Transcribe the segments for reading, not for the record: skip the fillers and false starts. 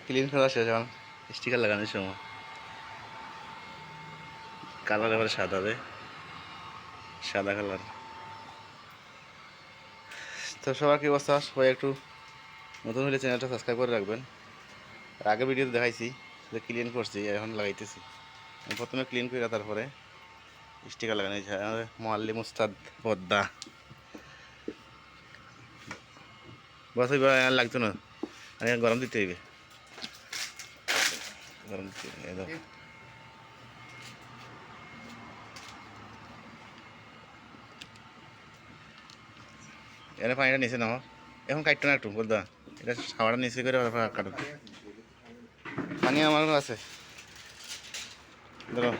Clean করা শেষ, এখন স্টিকার লাগানোর সময়। কালার এবার সাদা দে, সাদা কালার। তো সবার কি অবস্থা? সবাই একটু নতুন হলে চ্যানেলটা সাবস্ক্রাইব করে রাখবেন। আর আগে ভিডিওতে দেখাইছি যে ক্লিন করছি, এখন লাগাইতেছি। আমি প্রথমে ক্লিন করে তারপরে স্টিকার লাগানো হয়েছে। মোয়াল্লিম উস্তাদ পদ্মা বস, ওইবার লাগতো না, গরম দিতে হইবে, গরম দিতে হইবে। এনে পানিটা নিচে নাও, এখন কাটতো না একটু বলদা, এটা খাওয়াটা নিচে করে কাটো। পানি আমার আছে, ধরো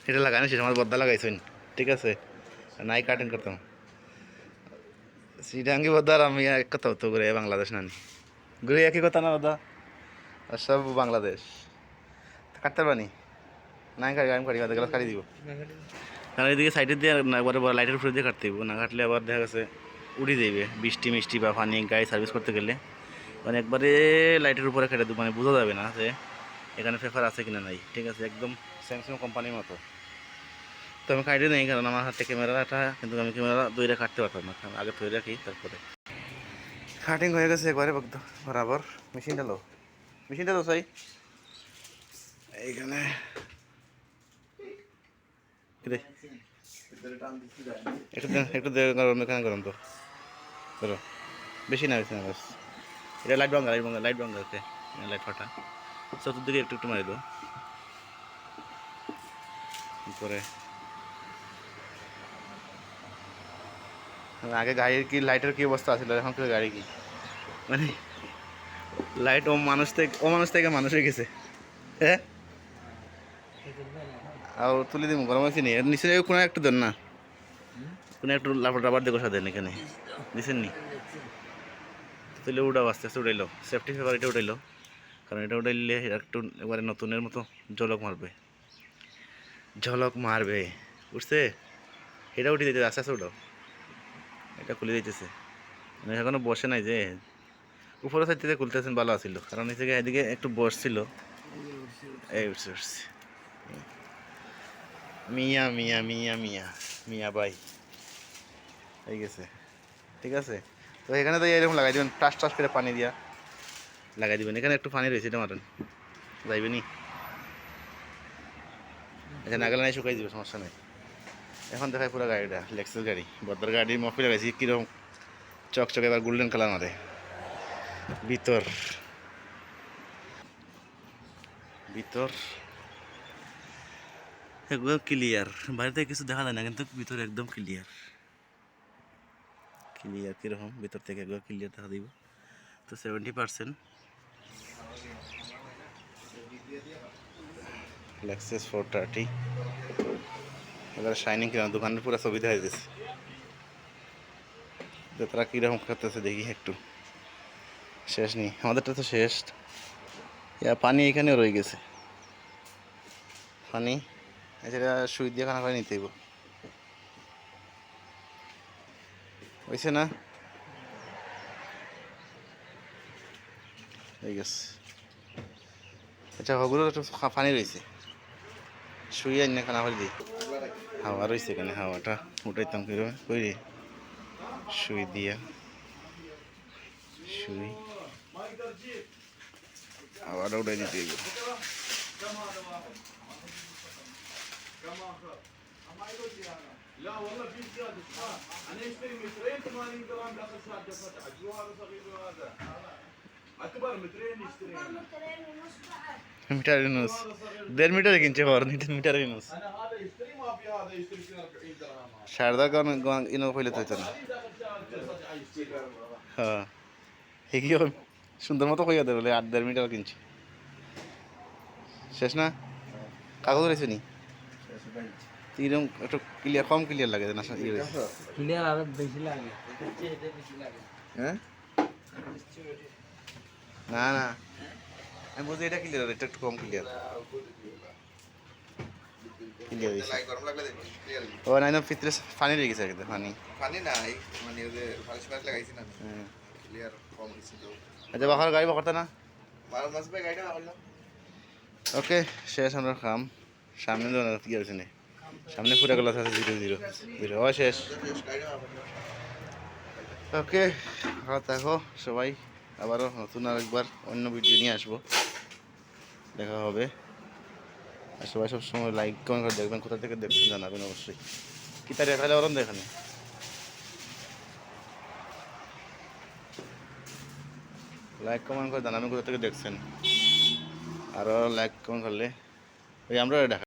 এটা লাগানো শেষ, আমার বদ্দা লাগাইছেন, ঠিক আছে, নাই কাটিং করতাম শ্রীডাঙ্গি বদ্দার আমি এক কথা হতো ঘুরে বাংলাদেশ নানি ঘুরে একই কথা না বদ্দা, আর সব বাংলাদেশ কাটতে পারি নাই, কাটি আমি কাটি গেলে কাটি দিব, কারণ এদিকে সাইডের দিয়ে একবারে লাইটের উপরে দিয়ে কাটতে দিব, না কাটলে আবার দেখা গেছে উড়ি যাইবে, বৃষ্টি মিষ্টি বা পানি গাড়ি সার্ভিস করতে গেলে, মানে একবারে লাইটের উপরে কেটে দেবো, মানে বোঝা যাবে না যে এখানে পেপার আছে কিনা নাই, ঠিক আছে, একদম স্যামসাং কোম্পানির মতো। তো আমি কাটি নেই, কারণ আমার হাতে ক্যামেরাটা, কিন্তু আমি ক্যামেরা দইটা কাটতে পারতাম না, আগে ধরে রাখি তারপরে কাটিং হয়ে গেছে একবারে বরাবর। মেশিনটা লো, মেশিনটা তো চাই এইখানে, একটু গরম, এখানে গরম তো ধরো, বেশি না বেশি না, বাস এটা লাইট বাঙ্গা, লাইট বাঙ্গা, লাইট বাঙ্গা আছে, লাইট ফাটা, চতুর্দিকে একটু একটু মারি দো করে। আগে গাড়ির কি লাইটের কি অবস্থা ছিল, এখন কি গাড়ি কি, মানে লাইট ও মানুষ থেকে মানুষ হয়ে গেছে। হ্যাঁ, আর তুলে দিব গরম হয়েছে নি, এর নিচে কোনো একটু দেন না, কোনো একটু রাবার দিয়ে বসা দেন এখানে, দিচ্ছেন নি, তুলে উঠাও আস্তে আস্তে উঠাইলো, সেফটি ফেভার এটা উঠাইলো, কারণ এটা উঠাইলে একটু এবারে নতুনের মতো ঝলক মারবে, ঝলক মারবে, বুঝছে? এটা উঠে দিতে আস্তে আস্তে উঠাও, এটা খুলে দিতেছে, মানে এখনো বসে নাই যে, উপরে সাইড থেকে খুলতেছেন ভালো আছিল, কারণ নিচে এদিকে একটু বসছিল, এই উঠছে উঠছে, মিয়া মিয়া মিয়া মিয়া মিয়া ভাই হয়ে গেছে, ঠিক আছে। তো এখানে তো এরকম লাগাই দেবেন, টাস টাস করে পানি দিয়া লাগাই দিবেন, এখানে একটু পানি রয়েছে, এটা মারেন যাইবে নি, এখানে আগে নাই শুকাই দিবে, সমস্যা নেই। এখন দেখায় পুরো গাড়িটা, লেক্সাস গাড়ি, বদ্দার গাড়ি মফি লাগাইছি, কীরকম চকচকে, এবার গোল্ডেন কালার মারে ভিতর, ভিতর একদম ক্লিয়ার, বাইরে থেকে কিছু দেখা যায় না, কিন্তু ভিতরে একদম ক্লিয়ার, ক্লিয়ার কীরকম ভিতর থেকে একদম ক্লিয়ার দেখা দিব। তো 70% লেক্সাস 430 এবার শাইনিং কিরকম, দোকানের পুরো ছবি দেখা দিতেছে, তো তারা কীরকম করতেছে দেখি একটু। শেষ নেই আমাদেরটা, তো শেষ, পানি এখানেও রয়ে গেছে, পানি এছাড়া সুই দিয়ে খানা করে নিতে হইব, হয়েছে না, হয়ে গেছে। আচ্ছা ওগুলো একটু পানি রয়েছে, শুই আনি না খানা করে দিই, হাওয়া রয়েছে এখানে, হাওয়াটা উঠাইতাম কীভাবে কই, সুই দিয়া, সুই হাওয়াটা উঠাই দিতে হইব। لا والله في زياده، انا اشتري مترين 80 جرام لا تشهد فتح وهذا صغير وهذا اكبر مترين يشتري متر ونص، 1.5 মিটার কিনছে, আর মিটার ونص انا هذا يشتري ما في هذا يشتري 40 درهم শারদা কোন ইনো কইলে তো না, হ্যাঁ হেগিও সুন্দর মতো কইয়া দেবে 8.5 মিটার কিনছে, শেষ না কাগজ রয়েছে নি, এরকম একটু ক্লিয়ার, কম ক্লিয়ার লাগে না, ক্লিয়ার আরো বেশি লাগে, হ্যাঁ না না আমি বুঝি এটা ক্লিয়ার, এটা একটু কম ক্লিয়ার, ক্লিয়ার হয়েছে। ও নাই না, ভিতরে পানি রয়ে গেছে, একদম পানি, পানি নাই মানে ওই যে পালিশ মার্ক লাগাইছি না, ক্লিয়ার কম হয়েছে তো। আচ্ছা বাবার গাড়ি বকরতা না, ওকে শেষ আমরা খাম সামনে কি আছে না সামনে পুরা গেল আছে 0-0 হয় শেষ ওকে ভালো থাকো সবাই আবারও নতুন আরেকবার অন্য ভিডিও নিয়ে আসবো দেখা হবে আর সবাই সবসময় লাইক কমেন্ট করে দেখবেন কোথা থেকে দেখছেন জানাবেন অবশ্যই কি তার দেখা যাওয়ার দেখানে লাইক কমেন্ট করে জানাবেন কোথা থেকে দেখছেন আরও লাইক কমেন্ট করলে ওই আমরা দেখা